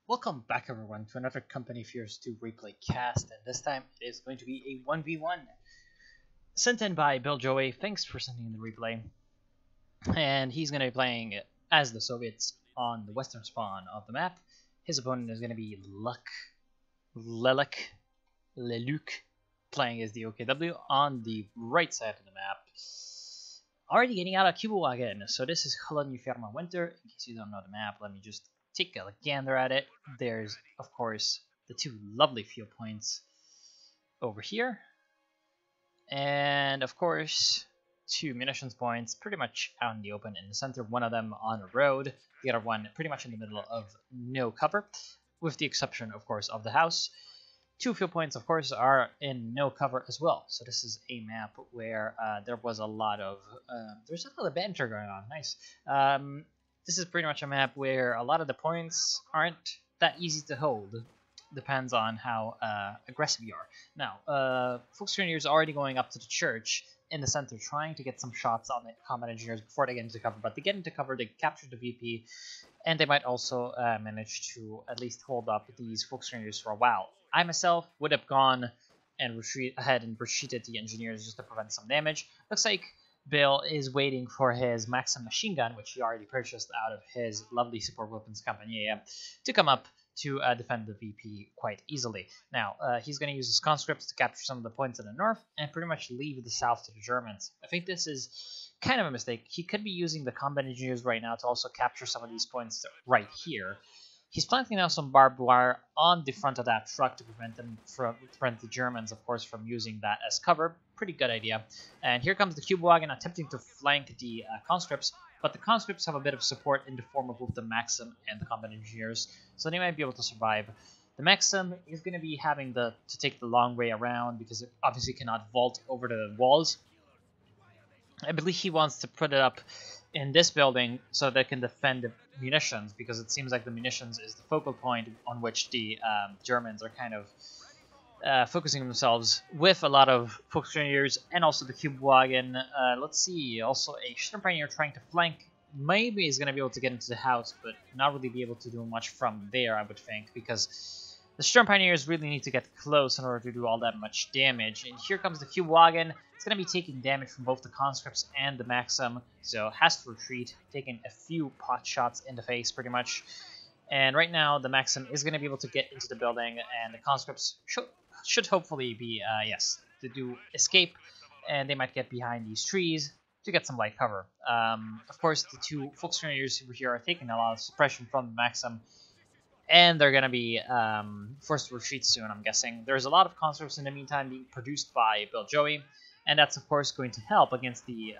Welcome back everyone to another Company Fears 2 replay cast, and this time it is going to be a 1v1 sent in by Bill Joey. Thanks for sending in the replay. And he's going to be playing as the Soviets on the western spawn of the map. His opponent is going to be Leluc, playing as the OKW on the right side of the map. Already getting out of Kubowagen, so this is Colonia Ferma Winter. In case you don't know the map, let me just take a gander at it. There's, of course, the two lovely field points over here. And, of course, two munitions points pretty much out in the open in the center. One of them on a road, the other one pretty much in the middle of no cover, with the exception, of course, of the house. Two field points, of course, are in no cover as well. So this is a map where there was a lot of there's a lot of banter going on. Nice. This is pretty much a map where a lot of the points aren't that easy to hold. Depends on how aggressive you are. Now, Folks Engineers are already going up to the church in the center, trying to get some shots on the combat engineers before they get into cover. But they get into cover, they capture the VP, and they might also manage to at least hold up these Folks Engineers for a while. I myself would have gone and retreated the engineers just to prevent some damage. Looks like Bill is waiting for his Maxim machine gun, which he already purchased out of his lovely support weapons company, to come up to defend the VP quite easily. Now, he's going to use his conscripts to capture some of the points in the north and pretty much leave the south to the Germans. I think this is kind of a mistake. He could be using the combat engineers right now to also capture some of these points right here. He's planting now some barbed wire on the front of that truck to prevent the Germans, of course, from using that as cover. Pretty good idea. And here comes the Kubowagen attempting to flank the conscripts, but the conscripts have a bit of support in the form of both the Maxim and the combat engineers, so they might be able to survive. The Maxim is going to be having to take the long way around because it obviously cannot vault over the walls. I believe he wants to put it up in this building so they can defend the munitions, because it seems like the munitions is the focal point on which the Germans are kind of focusing themselves, with a lot of Volkspioneers and also the Kubowagen. Let's see, also a Sturmpioneer trying to flank. Maybe he's going to be able to get into the house, but not really be able to do much from there, I would think, because the Sturmpioneers really need to get close in order to do all that much damage. And here comes the Kubowagen. It's going to be taking damage from both the conscripts and the Maxim, so has to retreat, taking a few pot shots in the face pretty much. And right now the Maxim is going to be able to get into the building, and the conscripts should hopefully be, to do escape, and they might get behind these trees to get some light cover. Of course, the two Volkspioneers over here are taking a lot of suppression from the Maxim, and they're going to be forced to retreat soon, I'm guessing. There's a lot of conscripts in the meantime being produced by Bill Joey, and that's, of course, going to help against the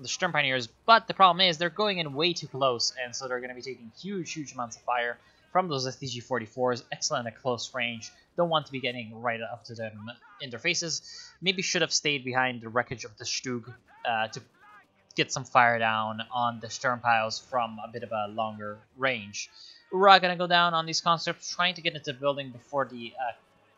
Sturmpioneers. But the problem is they're going in way too close, and so they're going to be taking huge amounts of fire from those STG-44s. Excellent at close range. Don't want to be getting right up to them in their faces. Maybe should have stayed behind the wreckage of the Stug to get some fire down on the Sturmpiles from a bit of a longer range. We're going to go down on these conscripts, trying to get into the building before the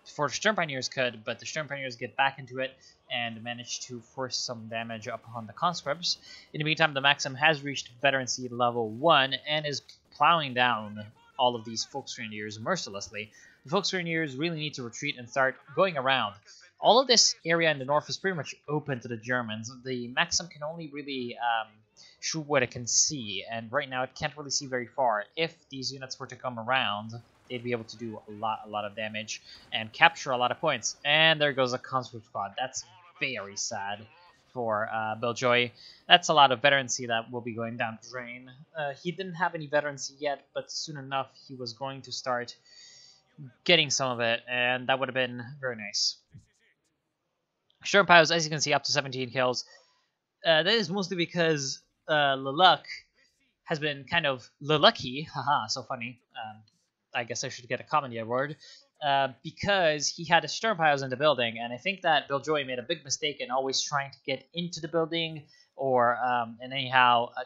Sturmpioneers could, but the Sturmpioneers get back into it and manage to force some damage upon the conscripts. In the meantime, the Maxim has reached veterancy level 1 and is plowing down all of these Volkspioneers mercilessly. The Volkspioneers really need to retreat and start going around. All of this area in the north is pretty much open to the Germans. The Maxim can only really shoot what it can see, and right now it can't really see very far. If these units were to come around, they'd be able to do a lot of damage and capture a lot of points. And there goes a conscript squad. That's very sad for Bill Joey. That's a lot of veterancy that will be going down the drain. He didn't have any veterancy yet, but soon enough he was going to start getting some of it, and that would have been very nice. Sturmpiles, as you can see, up to 17 kills. That is mostly because Leluc has been kind of Lelucky, haha, so funny. I guess I should get a comedy award, because he had a Sturmpiles in the building, and I think that Bill Joey made a big mistake in always trying to get into the building, or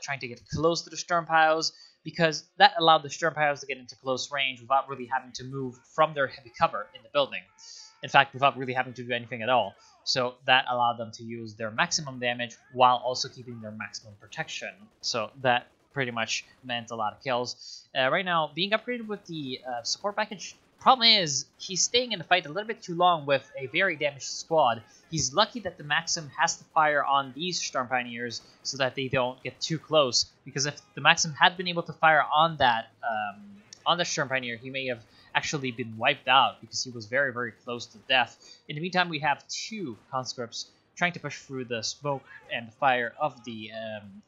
trying to get close to the Sturmpiles, because that allowed the Sturmpiles to get into close range without really having to move from their heavy cover in the building. In fact, without really having to do anything at all. So that allowed them to use their maximum damage while also keeping their maximum protection. So that pretty much meant a lot of kills. Right now, being upgraded with the support package, problem is he's staying in the fight a little bit too long with a very damaged squad. He's lucky that the Maxim has to fire on these Storm Pioneers so that they don't get too close, because if the Maxim had been able to fire on that Storm Pioneer, he may have actually been wiped out because he was very, very close to death. In the meantime, we have two conscripts trying to push through the smoke and the fire of the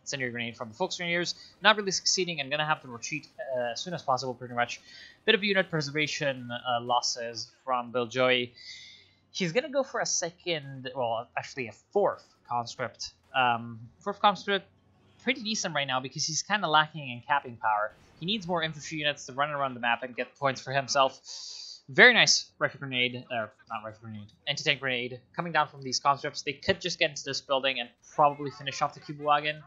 incendiary grenade from the Volksgrenadiers. Not really succeeding, and gonna have to retreat as soon as possible, pretty much. Bit of unit preservation losses from Belljoy. He's gonna go for a second, well, actually a fourth conscript. Fourth conscript, pretty decent right now because he's kind of lacking in capping power. He needs more infantry units to run around the map and get points for himself. Very nice rifle grenade, or not rifle grenade, anti-tank grenade coming down from these conscripts. They could just get into this building and probably finish off the Kübelwagen.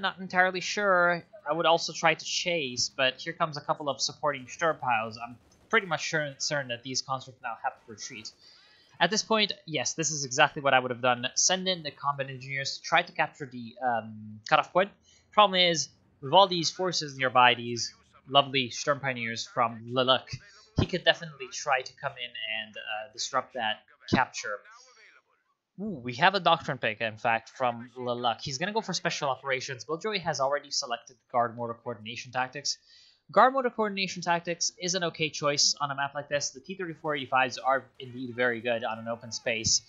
Not entirely sure. I would also try to chase, but here comes a couple of supporting Sturmpiles. I'm pretty much certain that these conscripts now have to retreat. At this point, yes, this is exactly what I would have done. Send in the combat engineers to try to capture the cutoff point. Problem is, with all these forces nearby, these lovely Storm Pioneers from Leluc, he could definitely try to come in and disrupt that capture. Ooh, we have a Doctrine pick, in fact, from Leluc. He's going to go for Special Operations. Belljoy has already selected Guard Mortar Coordination Tactics. Guard Mortar Coordination Tactics is an okay choice on a map like this. The T-3485s are indeed very good on an open space,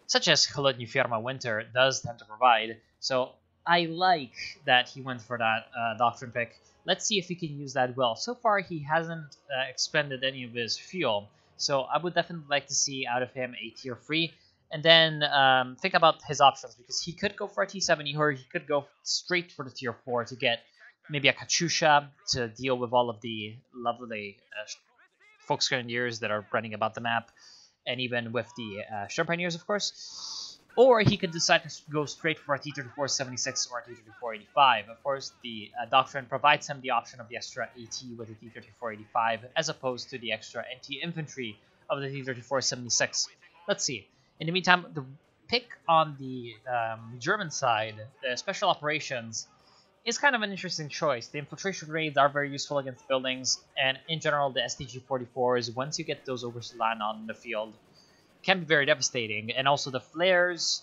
such as Холодная Ферма Winter does tend to provide. So I like that he went for that Doctrine pick. Let's see if he can use that well. So far, he hasn't expended any of his fuel, so I would definitely like to see out of him a tier 3. And then think about his options, because he could go for a T-70, or he could go straight for the tier 4 to get maybe a Katyusha to deal with all of the lovely Volksgrenadiers that are running about the map, and even with the Storm Pioneers, of course. Or he could decide to go straight for a T-3476 or a T-3485. Of course, the Doctrine provides him the option of the extra AT with the T-3485, as opposed to the extra anti-infantry of the T-3476. Let's see. In the meantime, the pick on the German side, the Special Operations, is kind of an interesting choice. The infiltration grenades are very useful against buildings, and in general, the STG-44s, once you get those over land on the field, can be very devastating. And also the flares,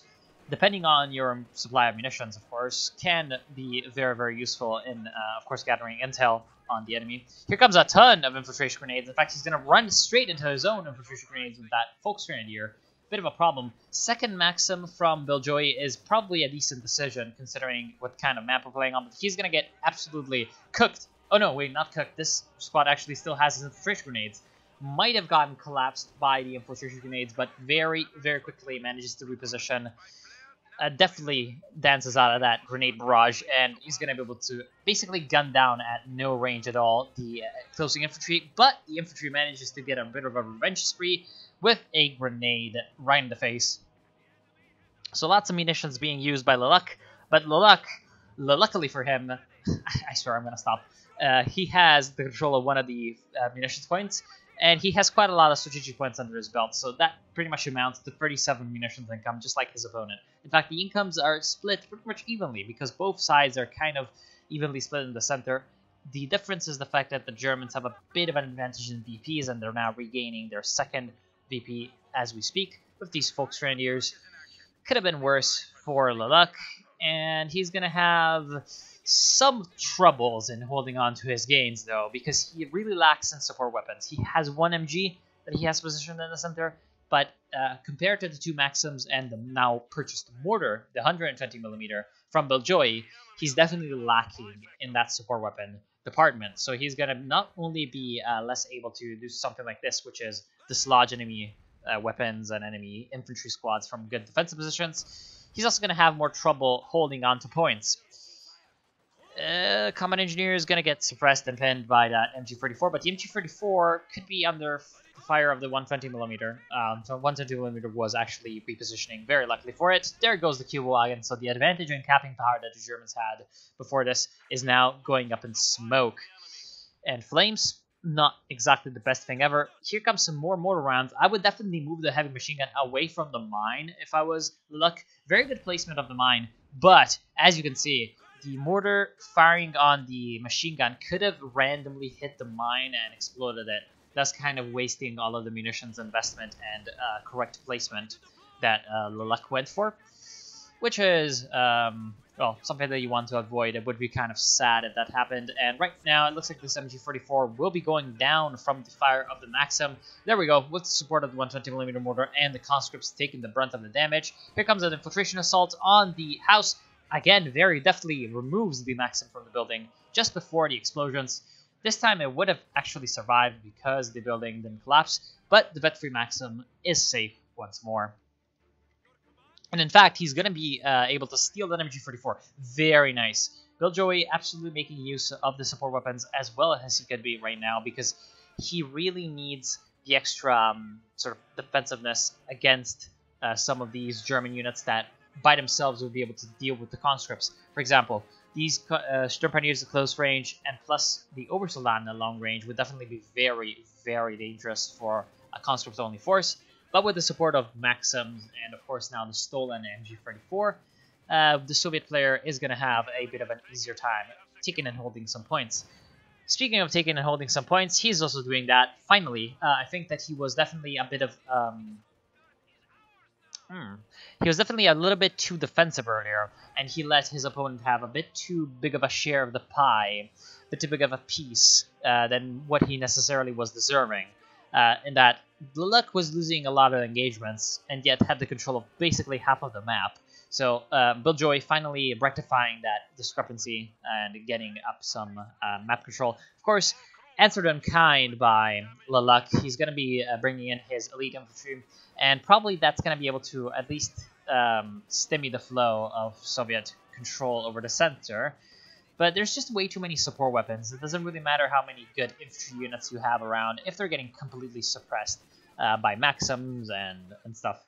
depending on your supply of munitions, of course, can be very, very useful in, of course, gathering intel on the enemy. Here comes a ton of infiltration grenades. In fact, he's going to run straight into his own infiltration grenades with that Volksgrenadier. Bit of a problem. Second Maxim from Belljoy is probably a decent decision, considering what kind of map we're playing on, but he's going to get absolutely cooked. Oh no, wait, not cooked. This squad actually still has his infiltration grenades. Might have gotten collapsed by the infiltration grenades, but very, very quickly manages to reposition. Definitely dances out of that grenade barrage, and he's going to be able to basically gun down at no range at all the closing infantry, but the infantry manages to get a bit of a revenge spree with a grenade right in the face. So lots of munitions being used by Leluc, but luckily for him, I swear I'm going to stop, he has the control of one of the munitions points, and he has quite a lot of strategic points under his belt, so that pretty much amounts to 37 munitions income, just like his opponent. In fact, the incomes are split pretty much evenly, because both sides are kind of evenly split in the center. The difference is the fact that the Germans have a bit of an advantage in VPs, and they're now regaining their second VP as we speak with these Volksgrenadiers. Could have been worse for Leluc, and he's going to have some troubles in holding on to his gains, though, because he really lacks in support weapons. He has one MG that he has positioned in the center, but compared to the two Maxims and the now purchased mortar, the 120mm from Belljoy, he's definitely lacking in that support weapon department. So he's going to not only be less able to do something like this, which is dislodge enemy weapons and enemy infantry squads from good defensive positions, he's also going to have more trouble holding on to points. Combat Engineer is going to get suppressed and pinned by that MG34, but the MG34 could be under fire of the 120mm. So 120mm was actually repositioning very luckily for it. There goes the Kübelwagen, so the advantage in capping power that the Germans had before this is now going up in smoke. And flames, not exactly the best thing ever. Here comes some more mortar rounds. I would definitely move the heavy machine gun away from the mine if I was Leluc. Very good placement of the mine, but as you can see, the mortar firing on the machine gun could have randomly hit the mine and exploded it, thus kind of wasting all of the munitions investment and correct placement that Leluk went for, which is well, something that you want to avoid. It would be kind of sad if that happened. And right now, it looks like this MG44 will be going down from the fire of the Maxim. There we go, with the support of the 120mm mortar and the conscripts taking the brunt of the damage. Here comes an infiltration assault on the house. Again, very deftly removes the Maxim from the building just before the explosions. This time, it would have actually survived because the building didn't collapse, but the vet-free Maxim is safe once more. And in fact, he's going to be able to steal that MG44. Very nice. Billjoy absolutely making use of the support weapons as well as he could be right now, because he really needs the extra sort of defensiveness against some of these German units that by themselves would be able to deal with the conscripts. For example, these Sturmpioneers at close range and plus the Obersoldaten at long range would definitely be very, very dangerous for a conscript-only force. But with the support of Maxims and, of course, now the stolen MG44, the Soviet player is going to have a bit of an easier time taking and holding some points. Speaking of taking and holding some points, he's also doing that. Finally, I think that he was definitely a bit of... He was definitely a little bit too defensive earlier, and he let his opponent have a bit too big of a share of the pie, a bit too big of a piece than what he necessarily was deserving. In that Leluk was losing a lot of engagements and yet had the control of basically half of the map. So Billjoy finally rectifying that discrepancy and getting up some map control. Of course, answered in kind by Leluk. He's going to be bringing in his elite infantry, and probably that's going to be able to at least stymie the flow of Soviet control over the center. But there's just way too many support weapons. It doesn't really matter how many good infantry units you have around if they're getting completely suppressed by Maxims and stuff.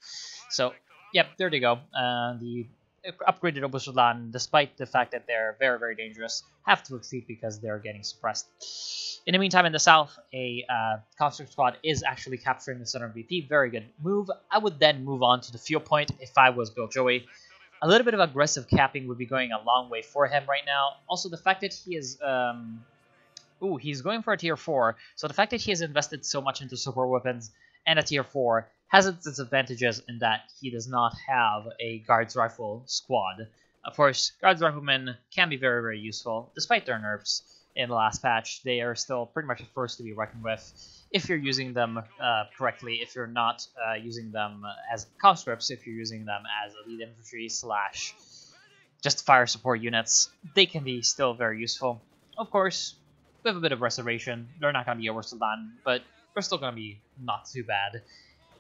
So, yep, there they go. The upgraded Obersoldaten, despite the fact that they're very, very dangerous, have to retreat because they're getting suppressed. In the meantime, in the south, a conscript squad is actually capturing the southern VP. Very good move. I would then move on to the fuel point if I was Billjoy. A little bit of aggressive capping would be going a long way for him right now. Also, the fact that he is... he's going for a tier 4. So the fact that he has invested so much into support weapons and a tier 4 has its disadvantages in that he does not have a guards rifle squad. Of course, guards riflemen can be very, very useful. Despite their nerfs in the last patch, they are still pretty much a force to be reckoned with if you're using them correctly, if you're not using them as conscripts, if you're using them as elite infantry / just fire support units, they can be still very useful. Of course, with a bit of reservation, they're not going to be Obersoldaten, but they're still going to be not too bad.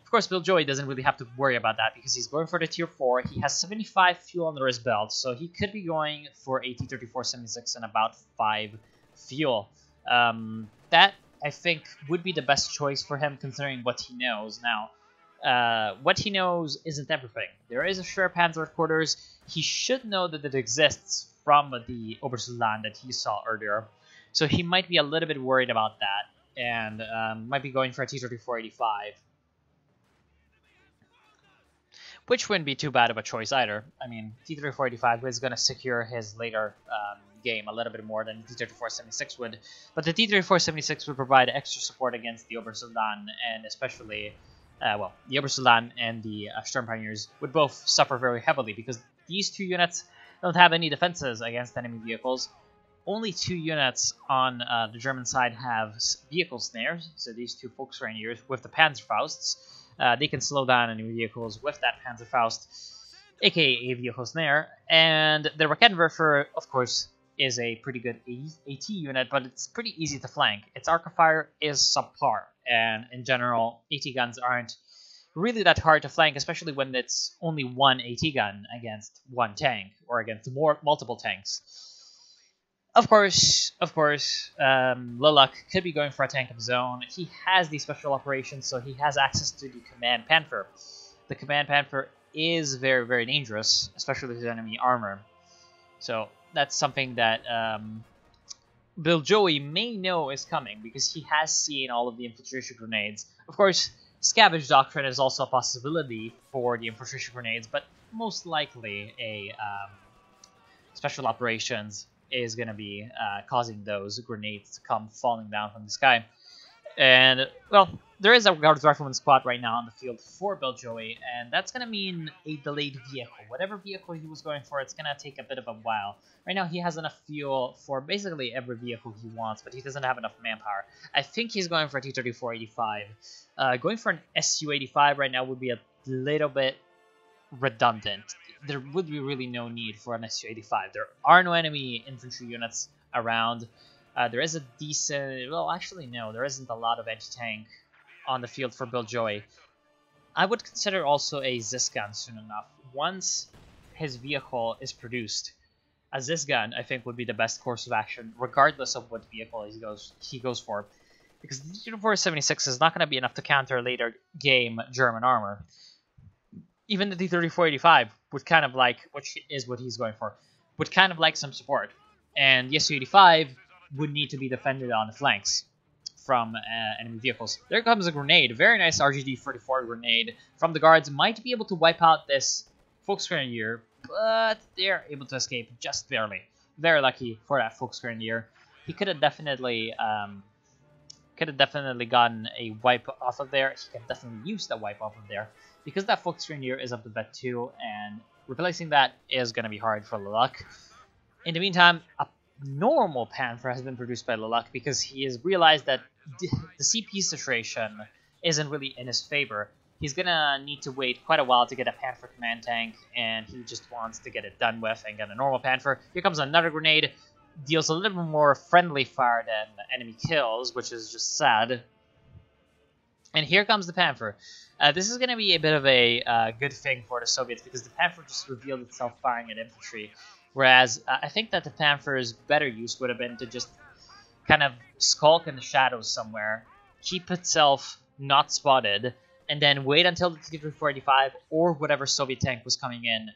Of course, Billjoy doesn't really have to worry about that because he's going for the tier 4. He has 75 fuel under his belt, so he could be going for a T-34-76 and about 5 fuel. That, I think, would be the best choice for him considering what he knows. Now, what he knows isn't everything. There is a Schwerpanzer quarters. He should know that it exists from the Obersoldaten that he saw earlier. So he might be a little bit worried about that and might be going for a T-34-85. Which wouldn't be too bad of a choice either. I mean, T-34-85 is going to secure his later game a little bit more than T-34-76 would. But the T-34-76 would provide extra support against the Obersoldaten, and especially, well, the Obersoldaten and the Sturmpioneers would both suffer very heavily because these two units don't have any defenses against enemy vehicles. Only 2 units on the German side have vehicle snares, so these 2 Volksrangers with the Panzerfausts. They can slow down enemy vehicles with that Panzerfaust, aka a vehicle snare. And the Raketenwerfer, of course, is a pretty good AT unit, but it's pretty easy to flank. Its arc of fire is subpar, and in general, AT guns aren't really that hard to flank, especially when it's only one AT gun against one tank, or against multiple tanks. Of course, Leluk could be going for a tank of his own. He has the special operations, so he has access to the Command Panther. The Command Panther is very, very dangerous, especially with enemy armor. So that's something that Billjoy may know is coming, because he has seen all of the infiltration grenades. Of course, Scavenge Doctrine is also a possibility for the infiltration grenades, but most likely a special operations is going to be causing those grenades to come falling down from the sky. And, well, there is a Guards Rifleman squad right now on the field for Belljoy, and that's going to mean a delayed vehicle. Whatever vehicle he was going for, it's going to take a bit of a while. Right now, he has enough fuel for basically every vehicle he wants, but he doesn't have enough manpower. I think he's going for a T-34-85. Going for an Su-85 right now would be a little bit redundant. There would be really no need for an Su-85. There are no enemy infantry units around. There is a decent... Well, actually, no. There isn't a lot of anti-tank on the field for Belljoy. I would consider also a Ziskan soon enough. Once his vehicle is produced, a Ziskan, I think, would be the best course of action, regardless of what vehicle he goes for. Because the T-34-76 is not going to be enough to counter later game German armor. Even the T-34-85 would kind of like, which is what he's going for, would kind of like some support. And the Su-85 would need to be defended on the flanks from enemy vehicles. There comes a grenade, a very nice RGD-44 grenade from the guards. Might be able to wipe out this Volksgrenadier, but they're able to escape just barely. Very lucky for that Volksgrenadier. He could have definitely gotten a wipe off of there. He can definitely use that wipe off of there, because that Volksgrenadier is up to vet 2, and replacing that is going to be hard for Leluc. In the meantime, a normal Panther has been produced by Leluc because he has realized that the CP situation isn't really in his favor. He's gonna need to wait quite a while to get a Panther command tank, and he just wants to get it done with and get a normal Panther. Here comes another grenade, deals a little bit more friendly fire than enemy kills, which is just sad. And here comes the Panther. This is going to be a bit of a good thing for the Soviets, because the Panther just revealed itself firing at infantry. Whereas I think that the Panther's better use would have been to just kind of skulk in the shadows somewhere, keep itself not spotted, and then wait until the T-34-85 or whatever Soviet tank was coming in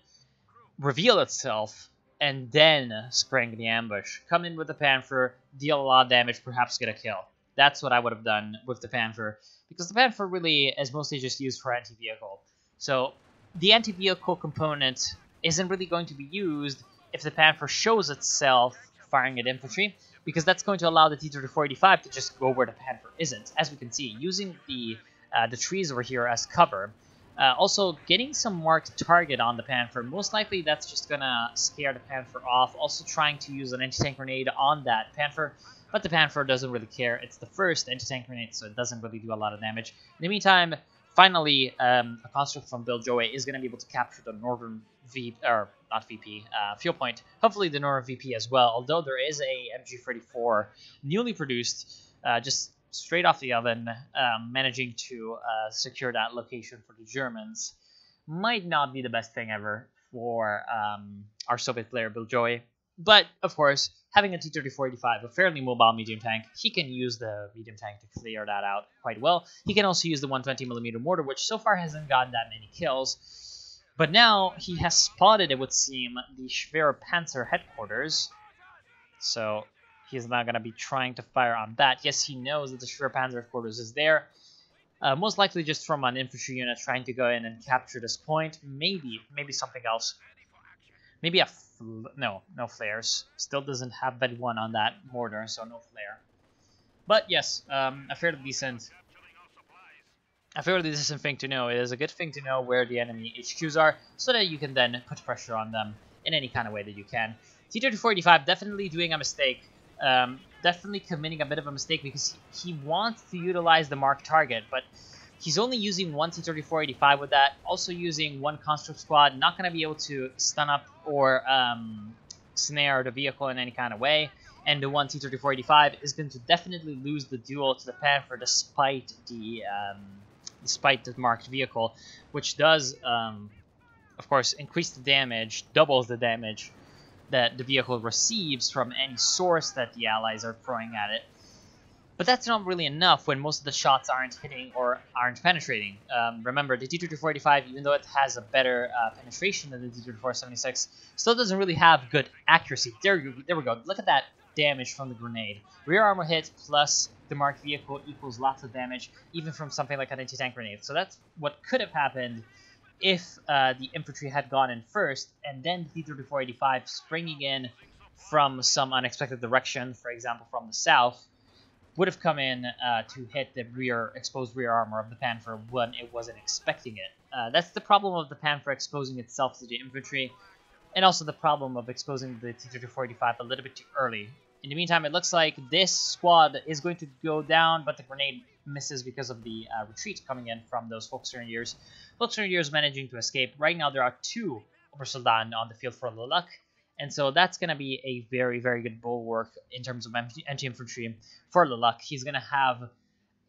reveal itself, and then spring the ambush. Come in with the Panther, deal a lot of damage, perhaps get a kill. That's what I would have done with the Panther, because the Panther really is mostly just used for anti-vehicle. So the anti-vehicle component isn't really going to be used if the Panther shows itself firing at infantry, because that's going to allow the T-34-85 to just go where the Panther isn't. As we can see, using the trees over here as cover. Also, getting some marked target on the Panther, most likely that's just gonna scare the Panther off. Also trying to use an anti-tank grenade on that Panther, but the Panther doesn't really care. It's the first anti-tank grenade, so it doesn't really do a lot of damage. In the meantime, finally, a construct from Belljoy is gonna be able to capture the northern fuel point. Hopefully the northern VP as well, although there is a MG34 newly produced, just straight off the oven, managing to secure that location for the Germans. Might not be the best thing ever for our Soviet player Belljoy, but of course, having a T-34-85, a fairly mobile medium tank, he can use the medium tank to clear that out quite well. He can also use the 120mm mortar, which so far hasn't gotten that many kills. But now he has spotted, it would seem, the Schwerer Panzer headquarters. So he's not going to be trying to fire on that. Yes, he knows that the Schwerer Panzer headquarters is there. Most likely just from an infantry unit trying to go in and capture this point. Maybe something else. Maybe no flares. Still doesn't have vet 1 on that mortar, so no flare. But yes, a fairly decent thing to know. It is a good thing to know where the enemy HQs are, so that you can then put pressure on them in any kind of way that you can. T-34-85 definitely doing a mistake. Definitely committing a bit of a mistake, because he wants to utilize the marked target, but he's only using one T-34-85 with that, also using one construct squad, not going to be able to stun up or snare the vehicle in any kind of way, and the one T-34-85 is going to definitely lose the duel to the Panther despite the marked vehicle, which does, of course, increase the damage, doubles the damage that the vehicle receives from any source that the allies are throwing at it. But that's not really enough when most of the shots aren't hitting or aren't penetrating. Remember, the T-34-85, even though it has a better penetration than the T-34-76, still doesn't really have good accuracy. There we go. Look at that damage from the grenade. Rear armor hit plus the marked vehicle equals lots of damage, even from something like an anti-tank grenade. So that's what could have happened if the infantry had gone in first, and then the T-34-85 springing in from some unexpected direction, for example from the south, would have come in to hit the exposed rear armor of the Panther when it wasn't expecting it. That's the problem of the Panther exposing itself to the infantry, and also the problem of exposing the T-34-85 a little bit too early. In the meantime, it looks like this squad is going to go down, but the grenade misses because of the retreat coming in from those Volksgrenadiers. Volksgrenadiers managing to escape. Right now, there are 2 Obersoldaten on the field for Leluk, and so that's going to be a very, very good bulwark in terms of anti-infantry for Leluk. He's going to have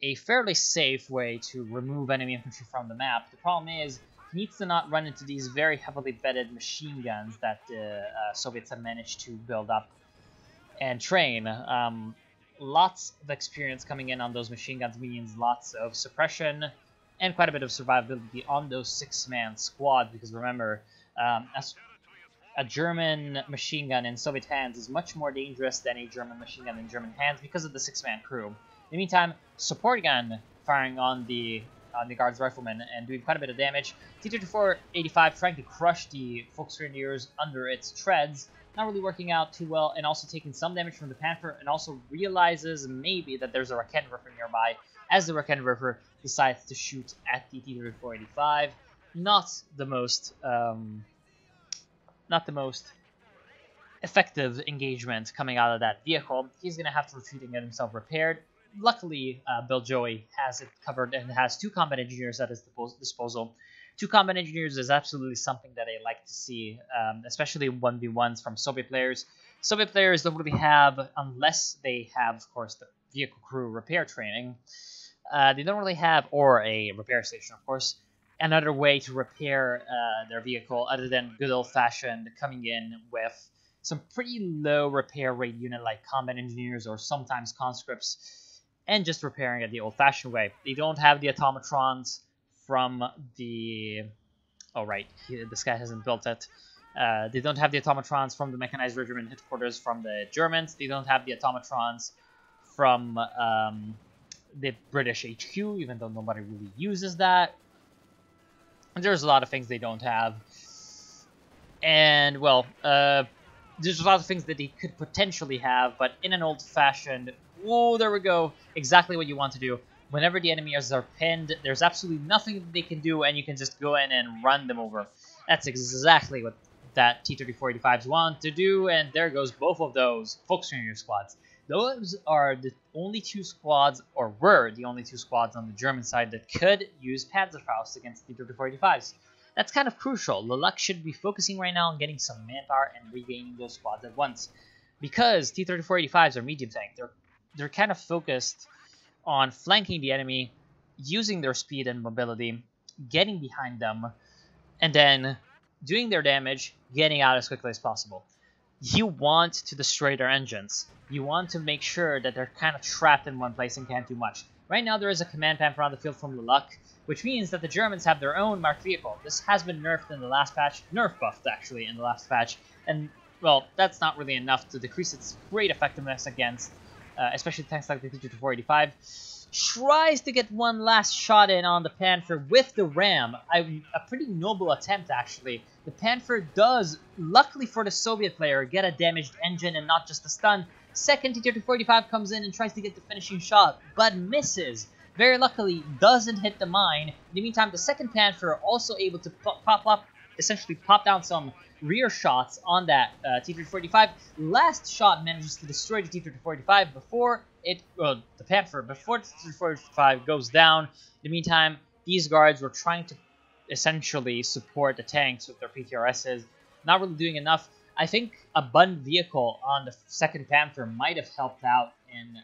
a fairly safe way to remove enemy infantry from the map. The problem is, he needs to not run into these very heavily bedded machine guns that the Soviets have managed to build up and train. Lots of experience coming in on those machine guns means lots of suppression and quite a bit of survivability on those 6-man squads, because remember, a German machine gun in Soviet hands is much more dangerous than a German machine gun in German hands because of the 6-man crew. In the meantime, support gun firing on the Guards Riflemen and doing quite a bit of damage. T-34-85 trying to crush the Volksgrenadiers under its treads, not really working out too well, and also taking some damage from the Panther, and also realizes maybe that there's a Raketenwerfer nearby, as the Raketenwerfer decides to shoot at the T-34-85. Not the most effective engagement coming out of that vehicle. He's going to have to retreat and get himself repaired. Luckily, Beljoy has it covered and has 2 combat engineers at his disposal. 2 combat engineers is absolutely something that I like to see, especially 1v1s from Soviet players. Soviet players don't really have, unless they have, of course, the vehicle crew repair training, they don't really have, or a repair station, of course, another way to repair their vehicle other than good old-fashioned coming in with some pretty low repair rate unit like combat engineers or sometimes conscripts, and just repairing it the old-fashioned way. They don't have the automatrons from the... Oh, right. This guy hasn't built it. They don't have the automatrons from the mechanized regiment headquarters from the Germans. They don't have the automatrons from the British HQ, even though nobody really uses that. And there's a lot of things they don't have. And, well, there's a lot of things that they could potentially have, but in an old-fashioned... Oh, there we go. Exactly what you want to do. Whenever the enemies are pinned, there's absolutely nothing that they can do, and you can just go in and run them over. That's exactly what that T-34-85s want to do, and there goes both of those Volksgrenadier squads. Those are the only 2 squads, or were the only 2 squads on the German side that could use Panzerfaust against T-34-85s. That's kind of crucial. Leluk should be focusing right now on getting some manpower and regaining those squads at once. Because T-34-85s are medium tank, they're kind of focused on flanking the enemy, using their speed and mobility, getting behind them, and then doing their damage, getting out as quickly as possible. You want to destroy their engines. You want to make sure that they're kind of trapped in one place and can't do much. Right now there is a command Panther on the field from Leluk, which means that the Germans have their own marked vehicle. This has been nerfed in the last patch, nerf buffed actually in the last patch, and well, that's not really enough to decrease its great effectiveness against especially tanks like the T-34-85, tries to get one last shot in on the Panther with the ram. A pretty noble attempt, actually. The Panther does, luckily for the Soviet player, get a damaged engine and not just a stun. Second T-34-85 comes in and tries to get the finishing shot, but misses. Very luckily, doesn't hit the mine. In the meantime, the second Panther also able to essentially pop down some rear shots on that T-34-85. Last shot manages to destroy the T-34-85 before it, the Panther, before the T-34-85 goes down. In the meantime, these guards were trying to essentially support the tanks with their PTRSs, not really doing enough. I think a Bund vehicle on the second Panther might have helped out in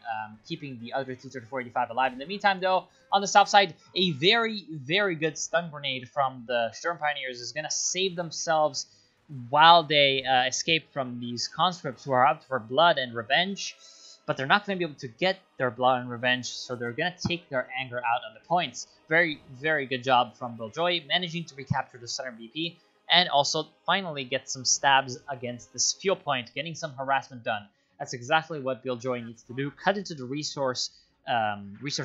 keeping the other T-34-85 alive. In the meantime, though, on the south side, a very, very good stun grenade from the Sturm Pioneers is going to save themselves while they escape from these conscripts who are out for blood and revenge. But they're not going to be able to get their blood and revenge, so they're going to take their anger out on the points. Very, very good job from Beljoy, managing to recapture the southern BP, and also finally get some stabs against this fuel point, getting some harassment done. That's exactly what Beljoy needs to do, cut into the resource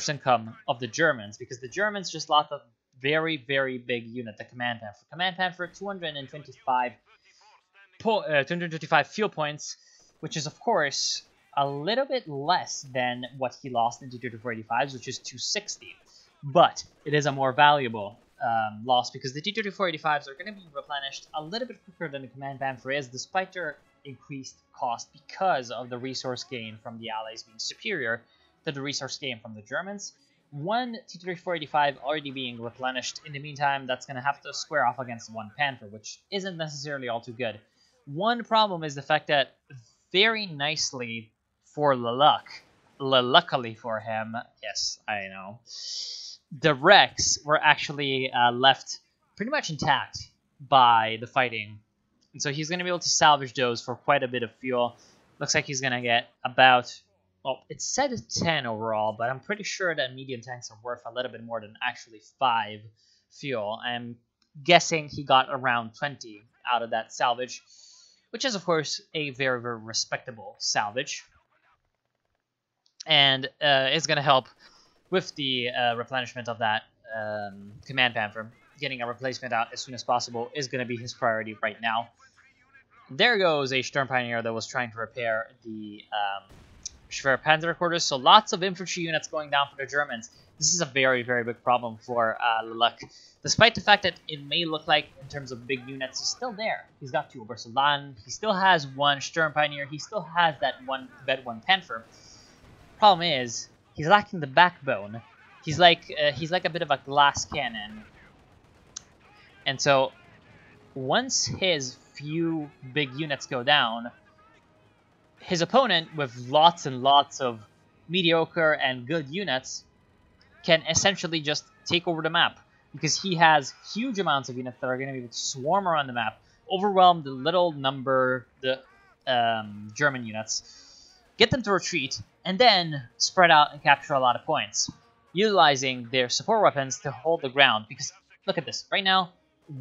income of the Germans, because the Germans just lost very, very big unit, the Command Panther. Command Panther, 225 fuel points, which is, of course, a little bit less than what he lost in T-3485s, which is 260. But it is a more valuable loss because the T-3485s are going to be replenished a little bit quicker than the Command Panther is, despite their increased cost because of the resource gain from the Allies being superior to the resource gain from the Germans. One T-3485 already being replenished. In the meantime, that's going to have to square off against one Panther, which isn't necessarily all too good. One problem is the fact that very nicely for luckily for him, yes, I know, the wrecks were actually left pretty much intact by the fighting. And so he's going to be able to salvage those for quite a bit of fuel. Looks like he's going to get about, well, it's set at 10 overall, but I'm pretty sure that medium tanks are worth a little bit more than actually 5 fuel. I'm guessing he got around 20 out of that salvage, which is, of course, a very, very respectable salvage. And it's going to help with the replenishment of that Command Panther. Getting a replacement out as soon as possible is going to be his priority right now. There goes a Sturm Pioneer that was trying to repair the Schwer Panzer quarters, so lots of infantry units going down for the Germans. This is a very, very big problem for Leluc. Despite the fact that it may look like, in terms of big units, he's still there. He's got 2 Obersoldaten, he still has 1 Sturm Pioneer, he still has that 1 Bed 1 Panther. Problem is, he's lacking the backbone. He's like a bit of a glass cannon. And so, once his few big units go down, his opponent, with lots and lots of mediocre and good units, can essentially just take over the map. Because he has huge amounts of units that are going to be able to swarm around the map, overwhelm the little number, the German units, get them to retreat, and then spread out and capture a lot of points, utilizing their support weapons to hold the ground. Because, look at this, right now,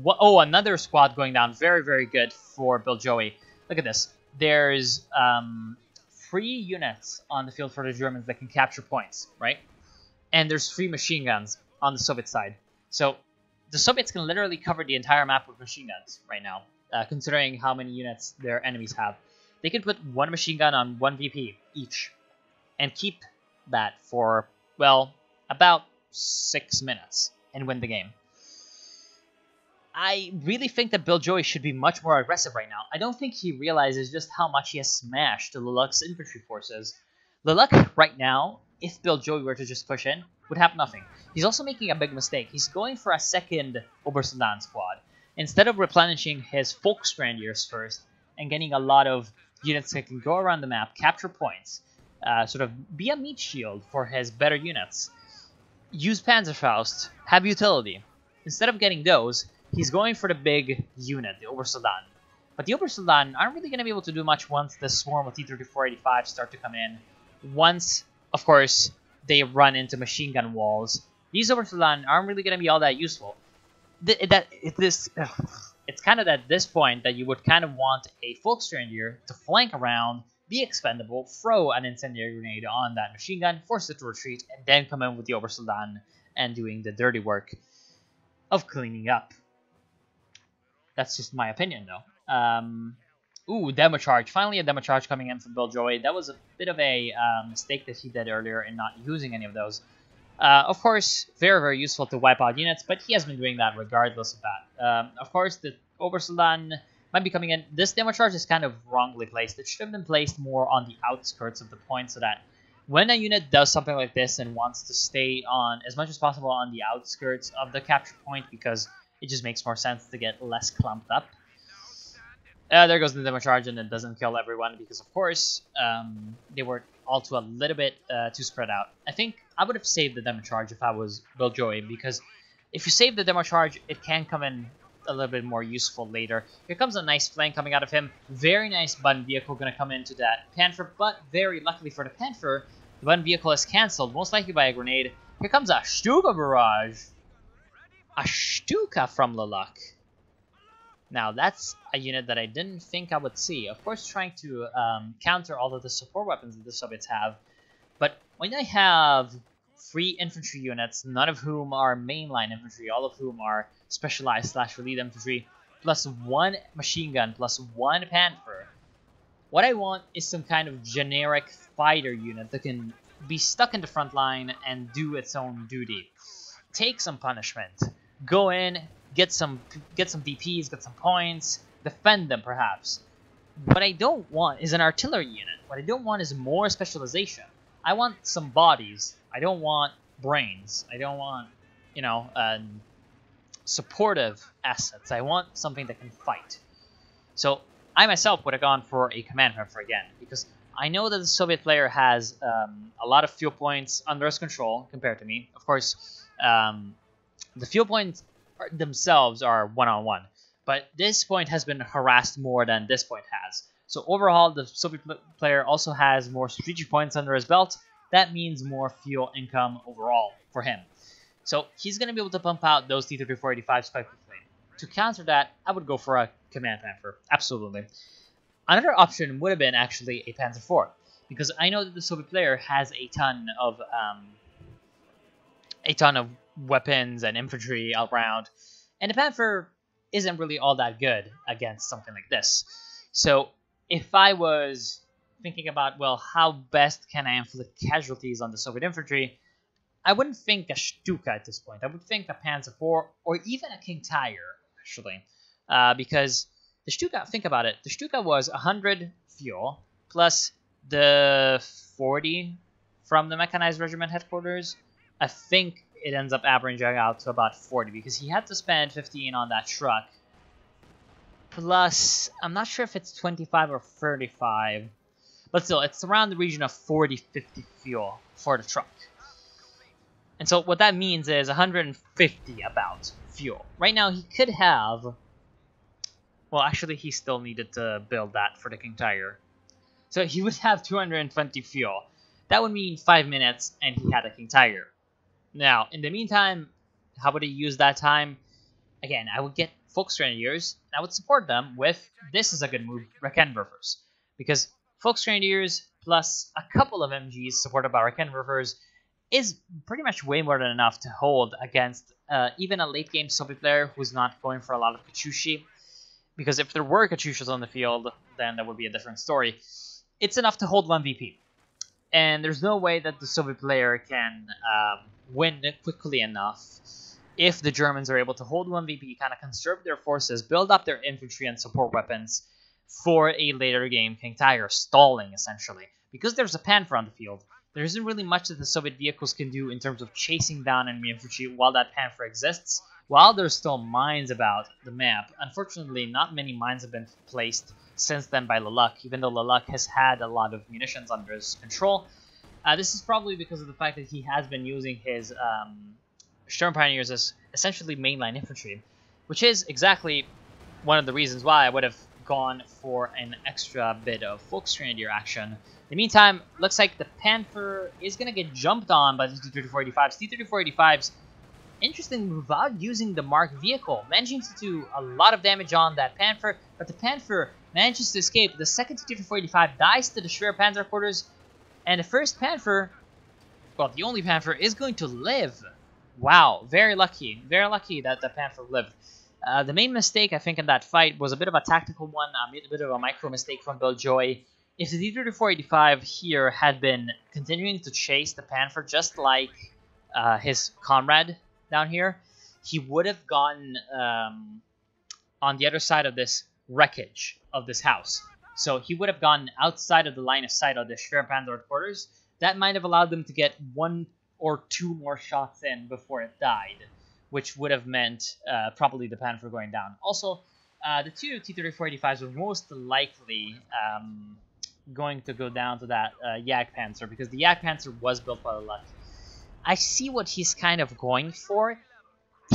oh, another squad going down, very, very good for Bill Joey. Look at this, there's 3 units on the field for the Germans that can capture points, right? And there's 3 machine guns on the Soviet side. So the Soviets can literally cover the entire map with machine guns right now, considering how many units their enemies have. They can put 1 machine gun on 1 VP each and keep that for, well, about 6 minutes and win the game. I really think that Bill Joey should be much more aggressive right now. I don't think he realizes just how much he has smashed the Leluc's infantry forces. Leluc, right now, if Bill Joey were to just push in, would have nothing. He's also making a big mistake. He's going for a second Obersoldaten squad. Instead of replenishing his Volksgrenadiers first and getting a lot of units that can go around the map, capture points, sort of be a meat shield for his better units, use Panzerfaust, have utility. Instead of getting those, he's going for the big unit, the Obersoldaten. But the Obersoldaten aren't really going to be able to do much once the swarm of T-3485 start to come in. Once, of course, they run into machine gun walls, these Obersoldaten aren't really going to be all that useful. It's kind of at this point that you would kind of want a Volksgrenadier to flank around, be expendable, throw an incendiary grenade on that machine gun, force it to retreat, and then come in with the Obersoldaten and doing the dirty work of cleaning up. That's just my opinion, though. Ooh, demo charge. Finally a demo charge coming in from Bill Joey. That was a bit of a mistake that he did earlier in not using any of those. Of course, very, very useful to wipe out units, but he has been doing that regardless of that. Of course, the Obersoldaten might be coming in. This demo charge is kind of wrongly placed. It should have been placed more on the outskirts of the point so that when a unit does something like this and wants to stay on as much as possible on the outskirts of the capture point, because it just makes more sense to get less clumped up. There goes the demo charge, and it doesn't kill everyone because, of course, they were all a little bit too spread out. I think I would have saved the demo charge if I was Bill Joey, because if you save the demo charge, it can come in a little bit more useful later. Here comes a nice flank coming out of him. Very nice button vehicle going to come into that Panther, but very luckily for the Panther, the button vehicle is cancelled, most likely by a grenade. Here comes a Stuka barrage. A Stuka from Leluc. Now, that's a unit that I didn't think I would see. Of course, trying to counter all of the support weapons that the Soviets have. But when I have 3 infantry units, none of whom are mainline infantry, all of whom are specialized / elite infantry, plus 1 machine gun, plus 1 panther. What I want is some kind of generic fighter unit that can be stuck in the front line and do its own duty. Take some punishment. Go in, get some DPs, get some points, defend them perhaps. What I don't want is an artillery unit. What I don't want is more specialization. I want some bodies. I don't want brains. I don't want, you know, supportive assets. I want something that can fight. So I myself would have gone for a command panther again, because I know that the Soviet player has a lot of fuel points under his control compared to me. Of course, the fuel points themselves are one-on-one, but this point has been harassed more than this point has. So overall, the Soviet player also has more strategic points under his belt. That means more fuel income overall for him. So he's going to be able to pump out those T-34-85s quite quickly. To counter that, I would go for a command panther, absolutely. Another option would have been actually a Panzer IV, because I know that the Soviet player has a ton of weapons and infantry all around, and the Panther isn't really all that good against something like this. So if I was thinking about, well, how best can I inflict casualties on the Soviet infantry, I wouldn't think a Stuka at this point. I would think a Panzer IV or even a King Tiger, actually, because the Stuka, think about it, the Stuka was 100 fuel plus the 40 from the Mechanized Regiment headquarters. I think it ends up averaging out to about 40 because he had to spend 15 on that truck. Plus, I'm not sure if it's 25 or 35, but still, it's around the region of 40-50 fuel for the truck. And so what that means is 150 about fuel. Right now, he could have... Well, actually, he still needed to build that for the King Tiger. So he would have 220 fuel. That would mean 5 minutes, and he had a King Tiger. Now, in the meantime, how would he use that time? Again, I would get Volksgrenadiers, and I would support them with, this is a good move, Raketenwerfers. Because Volksgrenadiers plus a couple of MGs supported by Raketenwerfers is pretty much way more than enough to hold against even a late-game Soviet player who's not going for a lot of Katyushi. Because if there were Katyushas on the field, then that would be a different story. It's enough to hold 1 VP. And there's no way that the Soviet player can win quickly enough if the Germans are able to hold 1 VP, kind of conserve their forces, build up their infantry and support weapons for a later game King Tiger, stalling essentially. Because there's a Panther on the field, there isn't really much that the Soviet vehicles can do in terms of chasing down enemy infantry while that Panther exists. While there's still mines about the map, unfortunately not many mines have been placed since then by Leluc, even though Leluc has had a lot of munitions under his control. This is probably because of the fact that he has been using his Sturm Pioneers as essentially mainline infantry, which is exactly one of the reasons why I would have gone for an extra bit of Volksgrenadier action. In the meantime, looks like the Panther is going to get jumped on by the T-34-85s. T-34-85s, interesting, without using the marked vehicle, managing to do a lot of damage on that Panther, but the Panther manages to escape. The second T-34-85 dies to the Schwer Panzer quarters, and the first Panther, well, the only Panther, is going to live. Wow, very lucky that the Panther lived. The main mistake, I think, in that fight was a bit of a tactical one, a bit of a micro mistake from Bill Joy. If the T-34-85 here had been continuing to chase the Panther just like his comrade down here, he would have gotten on the other side of this wreckage of this house. So he would have gone outside of the line of sight of the Schwer Panzer quarters. That might have allowed them to get 1 or 2 more shots in before it died, which would have meant probably the Panther going down. Also, the 2 T-34-85s were most likely going to go down to that Jagdpanzer, because the Jagdpanzer was built by Leluc. I see what he's kind of going for.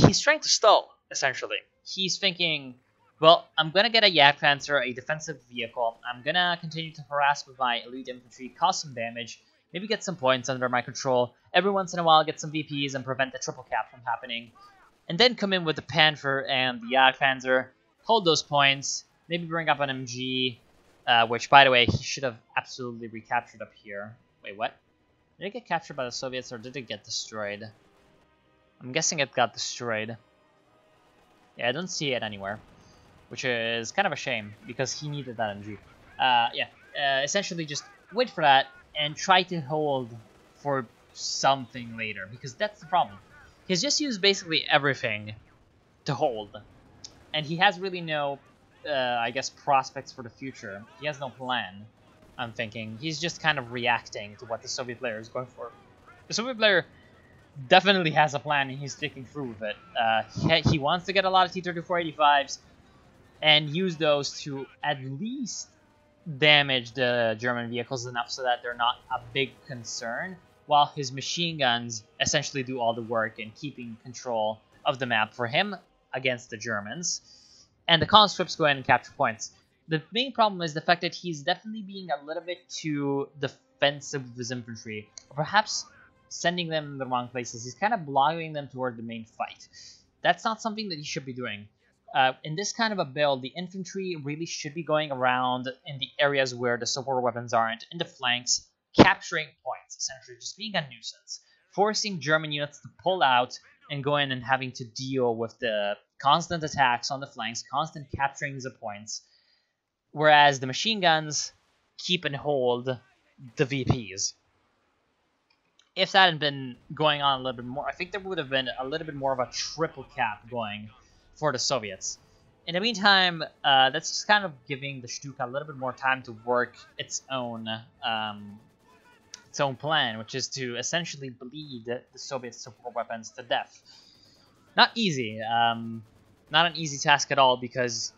He's trying to stall, essentially. He's thinking, well, I'm going to get a Jagdpanzer, a defensive vehicle. I'm going to continue to harass with my elite infantry, cause some damage, maybe get some points under my control. Every once in a while, get some VPs and prevent the triple cap from happening. And then come in with the Panther and the Jagdpanzer, hold those points, maybe bring up an MG, which, by the way, he should have absolutely recaptured up here. Wait, what? Did it get captured by the Soviets or did it get destroyed? I'm guessing it got destroyed. Yeah, I don't see it anywhere, which is kind of a shame because he needed that energy. Essentially just wait for that and try to hold for something later, because that's the problem. He's just used basically everything to hold, and he has really no, I guess, prospects for the future. He has no plan, I'm thinking. He's just kind of reacting to what the Soviet player is going for. The Soviet player definitely has a plan, and he's sticking through with it. He wants to get a lot of T-34-85s and use those to at least damage the German vehicles enough so that they're not a big concern, while his machine guns essentially do all the work in keeping control of the map for him against the Germans. And the conscripts go in and capture points. The main problem is the fact that he's definitely being a little bit too defensive with his infantry, or perhaps sending them in the wrong places. He's kind of blocking them toward the main fight. That's not something that he should be doing. In this kind of a build, the infantry really should be going around in the areas where the support weapons aren't, in the flanks, capturing points, essentially just being a nuisance, forcing German units to pull out and go in and having to deal with the constant attacks on the flanks, constant capturing the points, whereas the machine guns keep and hold the VPs. If that had been going on a little bit more, I think there would have been a little bit more of a triple cap going for the Soviets. In the meantime, that's just kind of giving the Stuka a little bit more time to work its own plan, which is to essentially bleed the Soviet support weapons to death. Not easy. Not an easy task at all, because,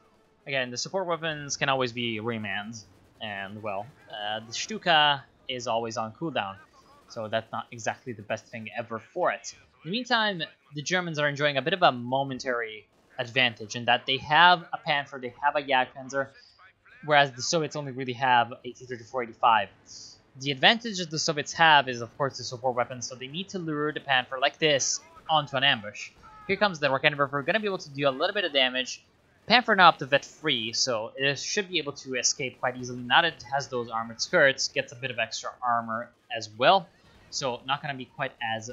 again, the support weapons can always be remanned, and, well, the Stuka is always on cooldown, so that's not exactly the best thing ever for it. In the meantime, the Germans are enjoying a bit of a momentary advantage in that they have a Panther, they have a Jagdpanzer, whereas the Soviets only really have a T-34-85. The advantage that the Soviets have is, of course, the support weapons, so they need to lure the Panther like this onto an ambush. Here comes the Raketenwerfer, going to be able to do a little bit of damage. Panther now up to vet free, so it should be able to escape quite easily. Now that it has those armored skirts, gets a bit of extra armor as well, so not going to be quite as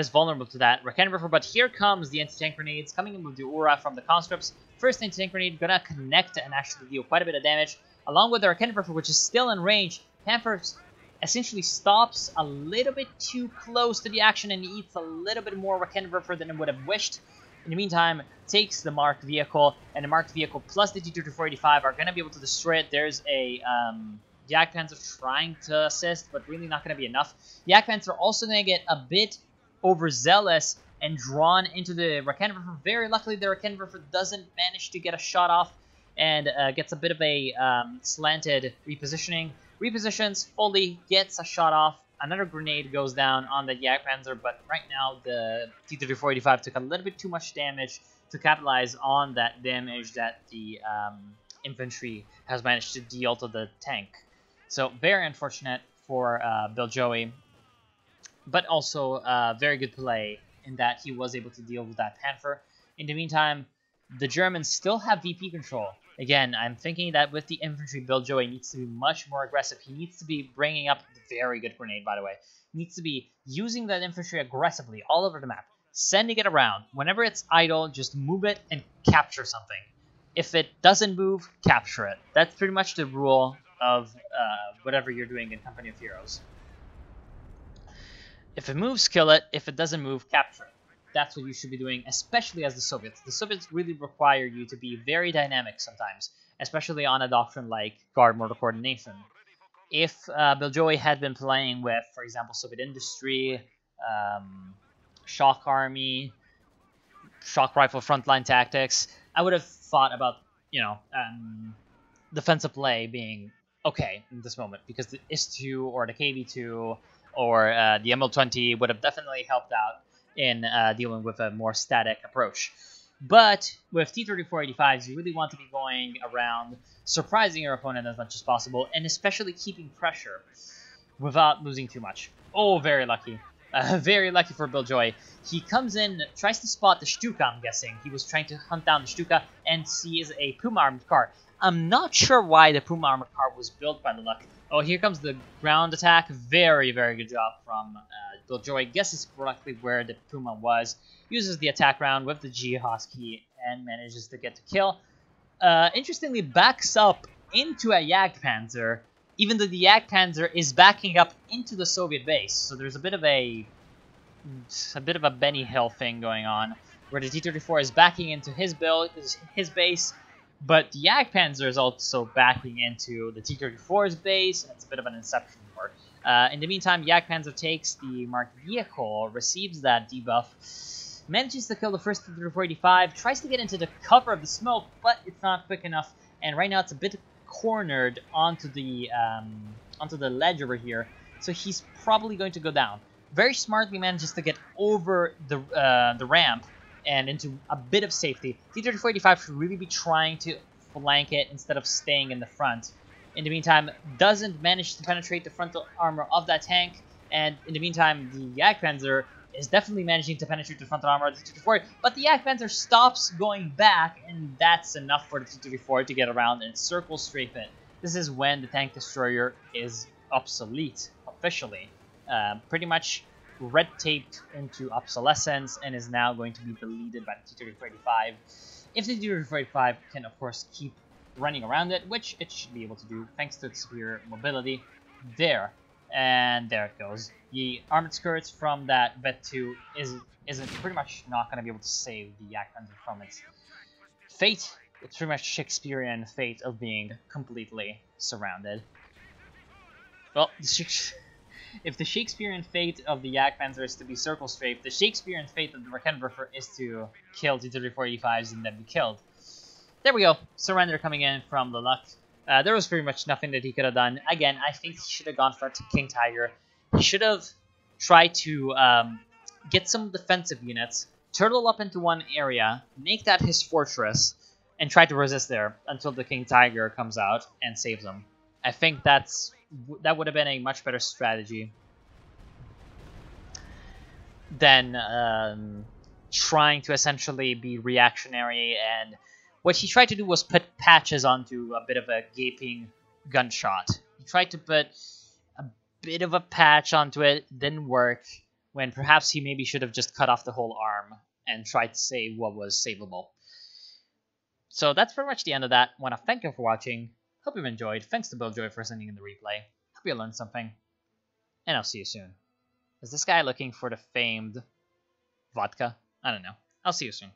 vulnerable to that Raketenwerfer. But here comes the anti-tank grenades coming in with the Ura from the conscripts. First anti-tank grenade gonna connect and actually deal quite a bit of damage, along with the Raketenwerfer, which is still in range. Panther essentially stops a little bit too close to the action and eats a little bit more Raketenwerfer than it would have wished. In the meantime, takes the marked vehicle, and the marked vehicle plus the T-34-85 are gonna be able to destroy it. There's a Jagdpanzer trying to assist, but really not gonna be enough. The Jagdpanzer also gonna get a bit overzealous and drawn into the Raketenwerfer. Very luckily, the Raketenwerfer doesn't manage to get a shot off and gets a bit of a slanted repositioning. Repositions, fully gets a shot off. Another grenade goes down on the Jagdpanzer, but right now the T-34-85 took a little bit too much damage to capitalize on that damage that the infantry has managed to deal to the tank. So very unfortunate for Bill Joey, but also very good play in that he was able to deal with that Panther. In the meantime, the Germans still have VP control. Again, I'm thinking that with the infantry, Bill Joey needs to be much more aggressive. He needs to be bringing up the very good grenade, by the way. He needs to be using that infantry aggressively all over the map, sending it around. Whenever it's idle, just move it and capture something. If it doesn't move, capture it. That's pretty much the rule of whatever you're doing in Company of Heroes. If it moves, kill it. If it doesn't move, capture it. That's what you should be doing, especially as the Soviets. The Soviets really require you to be very dynamic sometimes, especially on a doctrine like Guard Mortar Coordination. If Bill Joey had been playing with, for example, Soviet Industry, Shock Army, Shock Rifle Frontline Tactics, I would have thought about, defensive play being okay in this moment, because the IS-2 or the KV-2 or the ML-20 would have definitely helped out in dealing with a more static approach. But with T-34-85s, you really want to be going around, surprising your opponent as much as possible, and especially keeping pressure without losing too much. Oh, very lucky. Very lucky for Bill Joey. He comes in, tries to spot the Stuka, I'm guessing. He was trying to hunt down the Stuka and sees a Puma armored car. I'm not sure why the Puma armored car was built by the luck. Oh, here comes the ground attack. Very, very good job from Killjoy. Guesses correctly where the Puma was. Uses the attack round with the G-Husky and manages to get the kill. Interestingly, backs up into a Jagdpanzer, even though the Jagdpanzer is backing up into the Soviet base. So there's a bit of a Benny Hill thing going on, where the T-34 is backing into his base, but the Jagdpanzer is also backing into the T-34's base, and it's a bit of an inception war. In the meantime, Jagdpanzer takes the marked vehicle, receives that debuff, manages to kill the first T-34-85, tries to get into the cover of the smoke, but it's not quick enough, and right now it's a bit cornered onto the ledge over here, so he's probably going to go down. Very smartly manages to get over the ramp and into a bit of safety. T-34-85 should really be trying to flank it instead of staying in the front. In the meantime, doesn't manage to penetrate the frontal armor of that tank, and in the meantime, the Jagdpanzer is definitely managing to penetrate the frontal armor of the T-34, but the Jagdpanzer stops going back, and that's enough for the T-34 to get around and circle strafe it. This is when the tank destroyer is obsolete, officially. Pretty much red taped into obsolescence and is now going to be deleted by the T-34-85. If the T-34-85 can, of course, keep running around it, which it should be able to do thanks to its superior mobility. There. And there it goes. The armored skirts from that Vet-2 isn't pretty much not going to be able to save the Jagdpanzer from its fate. It's pretty much Shakespearean fate of being completely surrounded. Well, if the Shakespearean fate of the Jagdpanzer is to be circle strafed, the Shakespearean fate of the Raketenwerfer is to kill T-34-85s and then be killed. There we go. Surrender coming in from the Luck. There was pretty much nothing that he could have done. Again, I think he should have gone for King Tiger. He should have tried to get some defensive units, turtle up into one area, make that his fortress, and try to resist there until the King Tiger comes out and saves him. I think that would have been a much better strategy than trying to essentially be reactionary. And what he tried to do was put patches onto a bit of a gaping gunshot. He tried to put a bit of a patch onto it, didn't work, when perhaps he maybe should have just cut off the whole arm and tried to save what was savable. So that's pretty much the end of that. I want to thank you for watching. Hope you've enjoyed. Thanks to Billjoy for sending in the replay. Hope you learned something. And I'll see you soon. Is this guy looking for the famed vodka? I don't know. I'll see you soon.